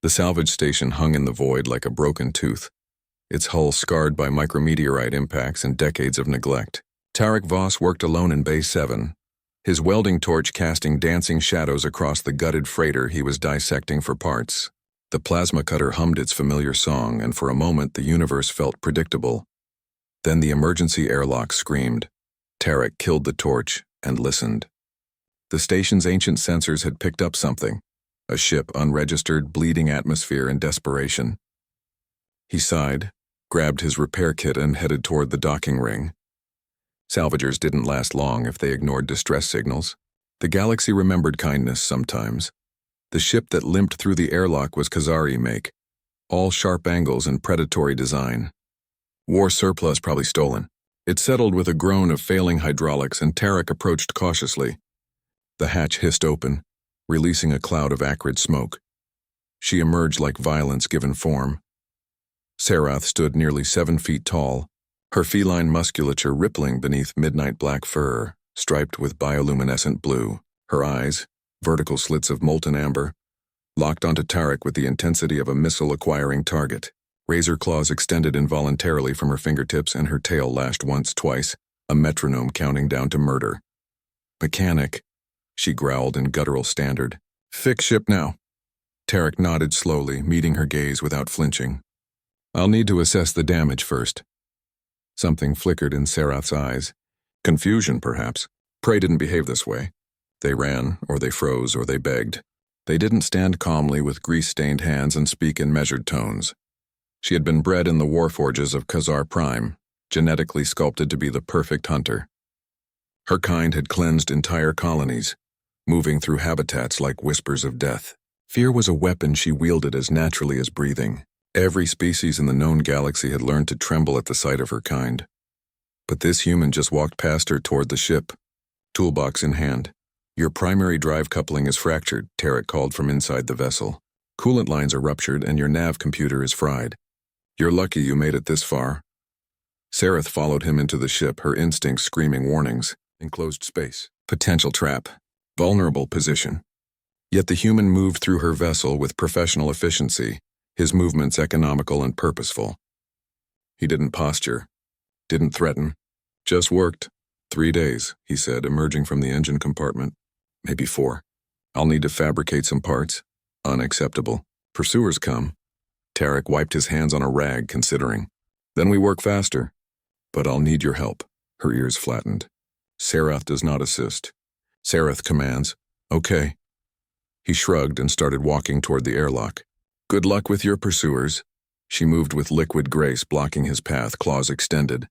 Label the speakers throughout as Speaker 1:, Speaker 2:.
Speaker 1: The salvage station hung in the void like a broken tooth, its hull scarred by micrometeorite impacts and decades of neglect. Tarek Voss worked alone in Bay 7, his welding torch casting dancing shadows across the gutted freighter he was dissecting for parts. The plasma cutter hummed its familiar song, and for a moment the universe felt predictable. Then the emergency airlock screamed. Tarek killed the torch and listened. The station's ancient sensors had picked up something, a ship unregistered, bleeding atmosphere in desperation. He sighed, grabbed his repair kit and headed toward the docking ring. Salvagers didn't last long if they ignored distress signals. The galaxy remembered kindness sometimes. The ship that limped through the airlock was Khazari make, all sharp angles and predatory design. War surplus probably stolen. It settled with a groan of failing hydraulics, and Tarek approached cautiously. The hatch hissed open, releasing a cloud of acrid smoke. She emerged like violence given form. Sarath stood nearly 7 feet tall, her feline musculature rippling beneath midnight black fur, striped with bioluminescent blue. Her eyes, vertical slits of molten amber, locked onto Tarek with the intensity of a missile-acquiring target. Razor claws extended involuntarily from her fingertips, and her tail lashed once, twice, a metronome counting down to murder. "Mechanic," she growled in guttural standard. "Fix ship now." Tarek nodded slowly, meeting her gaze without flinching. "I'll need to assess the damage first." Something flickered in Sarath's eyes. Confusion, perhaps. Prey didn't behave this way. They ran, or they froze, or they begged. They didn't stand calmly with grease-stained hands and speak in measured tones. She had been bred in the warforges of Khazar Prime, genetically sculpted to be the perfect hunter. Her kind had cleansed entire colonies, moving through habitats like whispers of death. Fear was a weapon she wielded as naturally as breathing. Every species in the known galaxy had learned to tremble at the sight of her kind. But this human just walked past her toward the ship, toolbox in hand. "Your primary drive coupling is fractured," Tarek called from inside the vessel. "Coolant lines are ruptured and your nav computer is fried. You're lucky you made it this far." Sarath followed him into the ship, her instincts screaming warnings. Enclosed space. Potential trap. Vulnerable position. Yet the human moved through her vessel with professional efficiency, his movements economical and purposeful. He didn't posture, didn't threaten, just worked. 3 days, he said, emerging from the engine compartment. Maybe 4. I'll need to fabricate some parts. Unacceptable. Pursuers come. Tarek wiped his hands on a rag, considering. Then we work faster. But I'll need your help. Her ears flattened. Sarath does not assist. Sarath commands. Okay. He shrugged and started walking toward the airlock. Good luck with your pursuers. She moved with liquid grace, blocking his path, claws extended.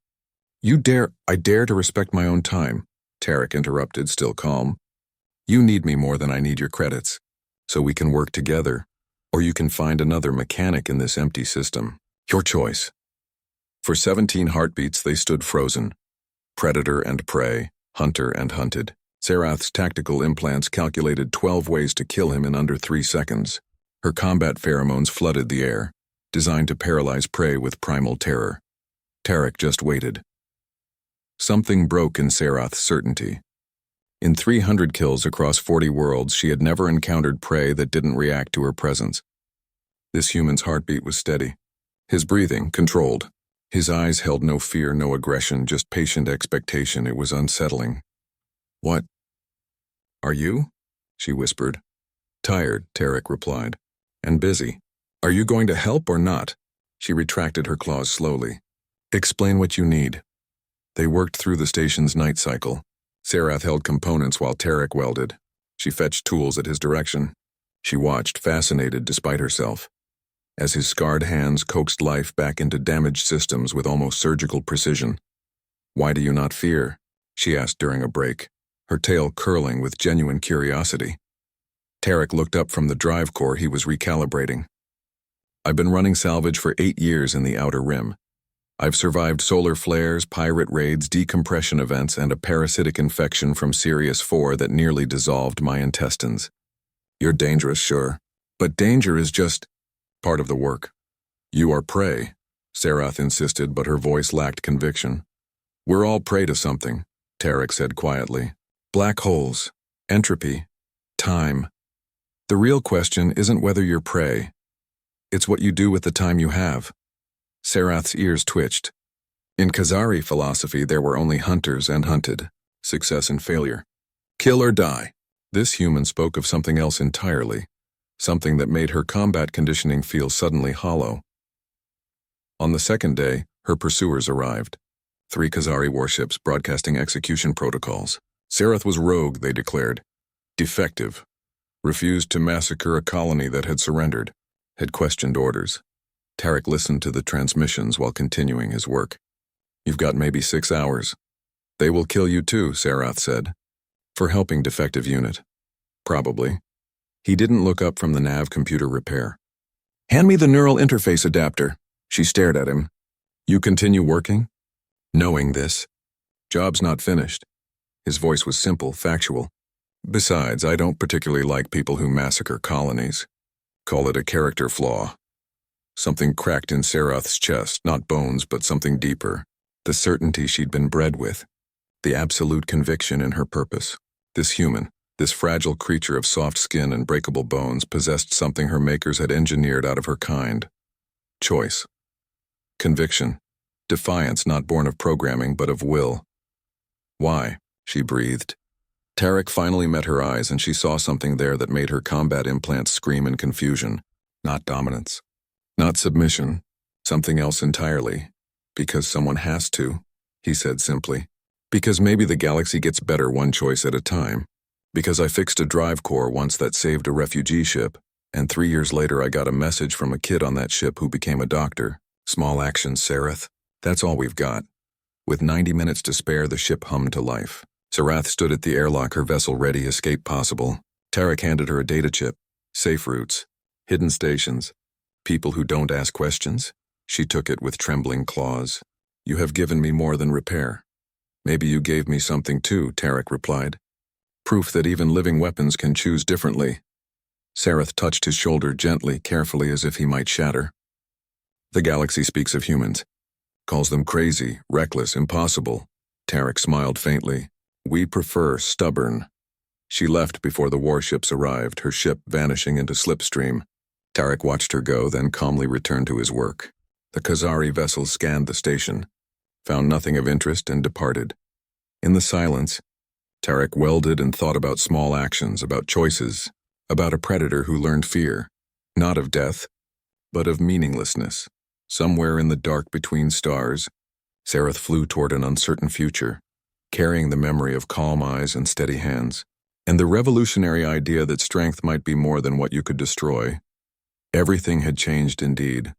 Speaker 1: I dare to respect my own time, Tarek interrupted, still calm. You need me more than I need your credits, so we can work together, or you can find another mechanic in this empty system. Your choice. For 17 heartbeats they stood frozen. Predator and prey, hunter and hunted. Sarath's tactical implants calculated 12 ways to kill him in under 3 seconds. Her combat pheromones flooded the air, designed to paralyze prey with primal terror. Tarek just waited. Something broke in Sarath's certainty. In 300 kills across 40 worlds, she had never encountered prey that didn't react to her presence. This human's heartbeat was steady, his breathing controlled. His eyes held no fear, no aggression, just patient expectation. It was unsettling. What? Are you? She whispered. Tired, Tarek replied. And busy. Are you going to help or not? She retracted her claws slowly. Explain what you need. They worked through the station's night cycle. Sarath held components while Tarek welded. She fetched tools at his direction. She watched, fascinated despite herself, as his scarred hands coaxed life back into damaged systems with almost surgical precision. Why do you not fear? She asked during a break, her tail curling with genuine curiosity. Tarek looked up from the drive core he was recalibrating. I've been running salvage for 8 years in the Outer Rim. I've survived solar flares, pirate raids, decompression events, and a parasitic infection from Sirius 4 that nearly dissolved my intestines. You're dangerous, sure, but danger is just part of the work. You are prey, Sarath insisted, but her voice lacked conviction. We're all prey to something, Tarek said quietly. Black holes, entropy, time. The real question isn't whether you're prey. It's what you do with the time you have. Sarath's ears twitched. In Khazari philosophy, there were only hunters and hunted, success and failure. Kill or die. This human spoke of something else entirely, something that made her combat conditioning feel suddenly hollow. On the second day, her pursuers arrived. 3 Khazari warships broadcasting execution protocols. Sarath was rogue, they declared. Defective. Refused to massacre a colony that had surrendered. Had questioned orders. Tarek listened to the transmissions while continuing his work. You've got maybe 6 hours. They will kill you too, Sarath said. For helping defective unit. Probably. He didn't look up from the nav computer repair. Hand me the neural interface adapter. She stared at him. You continue working? Knowing this. Job's not finished. His voice was simple, factual. Besides, I don't particularly like people who massacre colonies. Call it a character flaw. Something cracked in Sarath's chest, not bones, but something deeper. The certainty she'd been bred with. The absolute conviction in her purpose. This human, this fragile creature of soft skin and breakable bones, possessed something her makers had engineered out of her kind. Choice. Conviction. Defiance not born of programming, but of will. Why? She breathed. Tarek finally met her eyes, and she saw something there that made her combat implants scream in confusion. Not dominance. Not submission. Something else entirely. Because someone has to, he said simply. Because maybe the galaxy gets better one choice at a time. Because I fixed a drive core once that saved a refugee ship, and 3 years later I got a message from a kid on that ship who became a doctor. Small actions, Sarath. That's all we've got. With 90 minutes to spare, the ship hummed to life. Sarath stood at the airlock, her vessel ready, escape possible. Tarek handed her a data chip. Safe routes. Hidden stations. People who don't ask questions. She took it with trembling claws. You have given me more than repair. Maybe you gave me something too, Tarek replied. Proof that even living weapons can choose differently. Sarath touched his shoulder gently, carefully, as if he might shatter. The galaxy speaks of humans. Calls them crazy, reckless, impossible. Tarek smiled faintly. We prefer stubborn. She left before the warships arrived, her ship vanishing into slipstream. Tarek watched her go, then calmly returned to his work. The Khazari vessel scanned the station, found nothing of interest, and departed. In the silence, Tarek welded and thought about small actions, about choices, about a predator who learned fear, not of death, but of meaninglessness. Somewhere in the dark between stars, Sarath flew toward an uncertain future, carrying the memory of calm eyes and steady hands, and the revolutionary idea that strength might be more than what you could destroy. Everything had changed indeed.